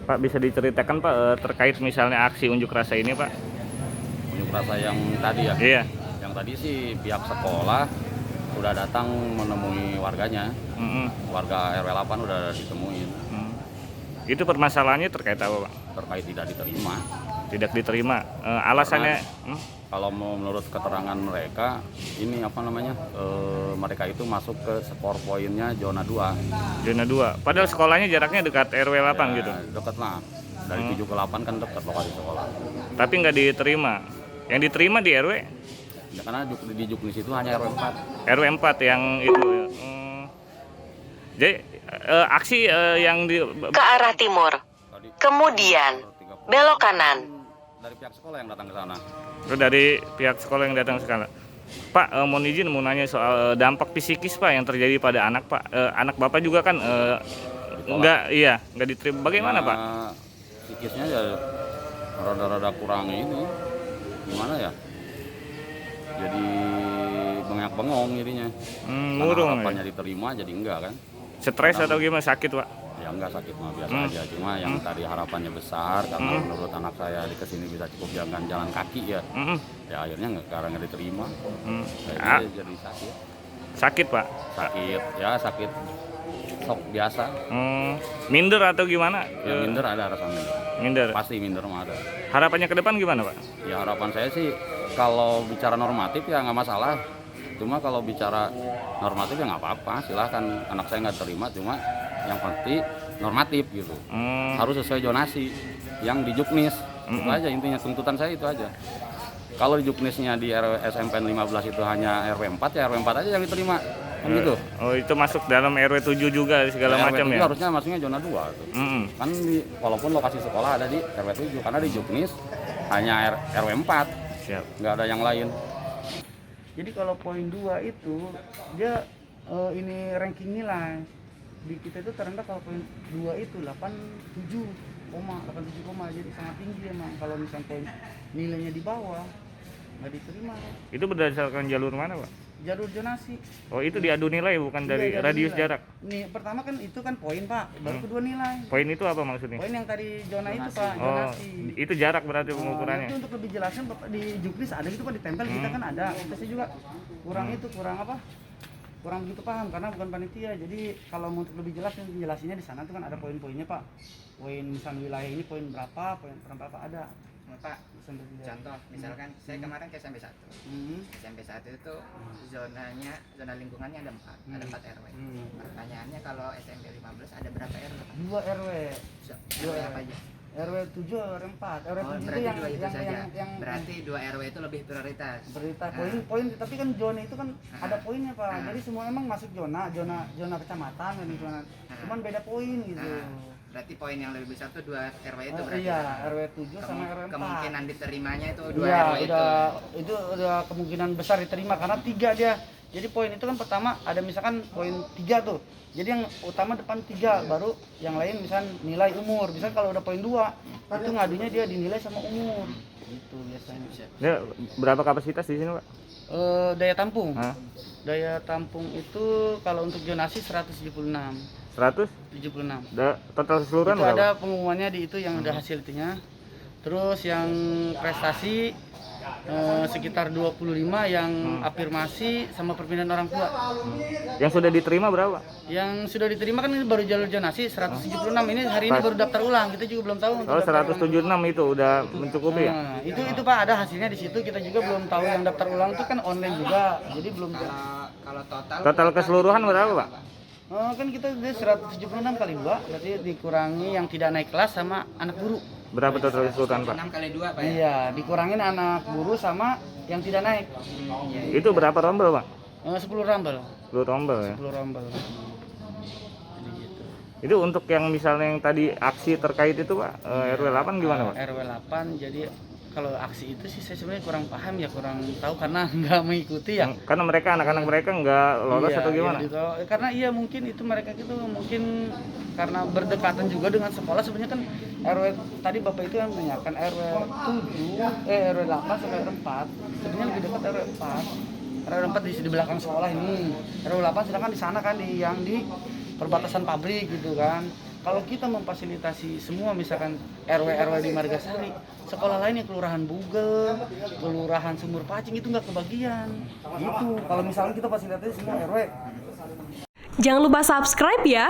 Pak, bisa diceritakan Pak terkait misalnya aksi unjuk rasa ini Pak? Unjuk rasa yang tadi ya? Iya. Yang tadi sih pihak sekolah udah datang menemui warganya. Warga RW 8 udah ditemuin. Itu permasalahannya terkait apa Pak? Terkait tidak diterima. Tidak diterima. Alasannya? Kalau menurut keterangan mereka, ini mereka itu masuk ke skor poinnya zona 2. Zona 2. Padahal sekolahnya jaraknya dekat RW 8 ya, gitu. Dekat lah. Dari 7 ke 8 kan dekat lokasi sekolah. Tapi nggak diterima. Yang diterima di RW? Ya, karena di Juknis itu hanya RW 4. RW 4 yang itu. Jadi aksi yang di ke arah timur. Kemudian belok kanan. Dari pihak sekolah yang datang ke sana. Dari pihak sekolah yang datang ke sana. Pak, mohon izin mau nanya soal dampak psikis Pak yang terjadi pada anak Pak. Anak Bapak juga kan nggak diterima. Bagaimana Pak? Psikisnya ya rada-rada kurang ini. Gimana ya? Jadi bengong jadinya. Murung. Harapannya diterima jadi enggak kan? Stres atau gimana, sakit Pak? Ya enggak, sakit mah biasa aja. Cuma yang tadi harapannya besar karena menurut anak saya di kesini bisa cukup jalan kaki ya. Ya akhirnya nggak diterima. Jadi sakit. Sakit Pak? Sakit shock biasa. Minder atau gimana? Ya minder, ada rasa minder. Minder. Pasti minder mah ada. Harapannya ke depan gimana Pak? Ya harapan saya sih kalau bicara normatif ya nggak masalah. Cuma kalau bicara normatif ya nggak apa-apa, silahkan. Anak saya nggak terima, cuma yang pasti normatif gitu. Harus sesuai zonasi yang di Juknis. Itu aja intinya, tuntutan saya itu aja. Kalau di Juknisnya di SMPN 15 itu hanya RW 4, ya RW 4 aja yang diterima. Gitu. Oh, itu masuk dalam RW 7 juga segala macam ya? Harusnya masuknya zona 2 tuh. Kan walaupun lokasi sekolah ada di RW 7, karena di Juknis hanya RW 4. Siap. Nggak ada yang lain. Jadi kalau poin 2 itu dia ini ranking nilai di kita itu terendah. Kalau poin 2 itu 87,87, jadi sangat tinggi emang. Kalau misalnya poin nilainya di bawah nggak diterima. Itu berdasarkan jalur mana Pak? Jalur zonasi. Oh, itu diadu nilai bukan dari radius nilai. jarak? Nih pertama kan itu kan poin Pak, baru kedua nilai. Poin itu apa maksudnya? Poin yang tadi zona itu Pak, Oh, zonasi. itu jarak berarti pengukurannya? Itu untuk lebih jelasnya Bapak di Juknis ada gitu Pak, ditempel. Kita kan ada. Kita sih juga kurang gitu paham karena bukan panitia. Jadi kalau mau untuk lebih jelas jelasinnya di sana tuh kan ada poin-poinnya Pak. Poin misalnya wilayah ini poin berapa ada. Pak, contoh misalkan saya kemarin ke SMP 1. SMP 1 itu zona lingkungannya ada 4 RW. Pertanyaannya kalau SMP 15 ada berapa RW? 2 RW. 2 apa aja? RW 7, RW 4. RW 7 berarti itu 2 itu saja. yang Berarti 2 RW itu lebih prioritas. Poin, tapi kan zona itu kan ada poinnya Pak. Jadi semua emang masuk zona kecamatan dan zona. Cuman beda poin gitu. Berarti poin yang lebih besar tuh 2 RW itu berarti. Iya, RW 7 sama RW 4. Kemungkinan diterimanya itu 2 Iya, RW itu. Itu udah kemungkinan besar diterima karena 3 dia. Jadi poin itu kan pertama ada misalkan poin 3 tuh. Jadi yang utama depan 3, baru yang lain misal nilai umur. Misal kalau udah poin 2, itu ngadunya dia dinilai sama umur. Gitu biasanya. Ya, berapa kapasitas di sini Pak? Daya tampung. Daya tampung itu kalau untuk zonasi 176. 176. 76. Total keseluruhan Itu berapa? ada pengumumannya di itu yang udah hasil itunya. Terus yang prestasi sekitar 25, yang afirmasi sama perpindahan orang tua. Yang sudah diterima berapa? Yang sudah diterima kan ini baru jalur zonasi 176. Ini hari ini baru daftar ulang. Kita juga belum tahu. Oh, 176 itu udah mencukupi ya? Itu Pak ada hasilnya di situ. Kita juga belum tahu yang daftar ulang itu kan online juga. Jadi belum Kalau Total keseluruhan berapa Pak? kan kita udah 176 kali 2, berarti dikurangi yang tidak naik kelas sama anak guru. Berapa total keseluruhan Pak? 6 kali 2 Pak ya? Iya, dikurangin anak guru sama yang tidak naik. Itu berapa rombel Pak? 10 rombel. 10 rombel ya? 10 rombel. Jadi gitu. Itu untuk yang misalnya yang tadi aksi terkait itu Pak, RW 8 gimana Pak? RW 8, jadi kalau aksi itu sih saya sebenarnya kurang paham ya, kurang tahu karena nggak mengikuti ya. Karena mereka anak-anak mereka nggak lolos atau gimana? Iya, karena iya mungkin itu mereka itu mungkin karena berdekatan juga dengan sekolah. Sebenarnya kan RW tadi Bapak itu yang menanyakan RW 7, RW 8 sampai RW 4. Sebenarnya lebih dekat RW 4. RW 4 di belakang sekolah ini. RW 8 sedangkan di sana kan di perbatasan pabrik gitu kan. Kalau kita memfasilitasi semua misalkan RW di Margasari, sekolah lainnya kelurahan Bugel, kelurahan Sumur Pacing itu nggak kebagian. Gitu. Kalau misalnya kita fasilitasi semua RW. Jangan lupa subscribe ya.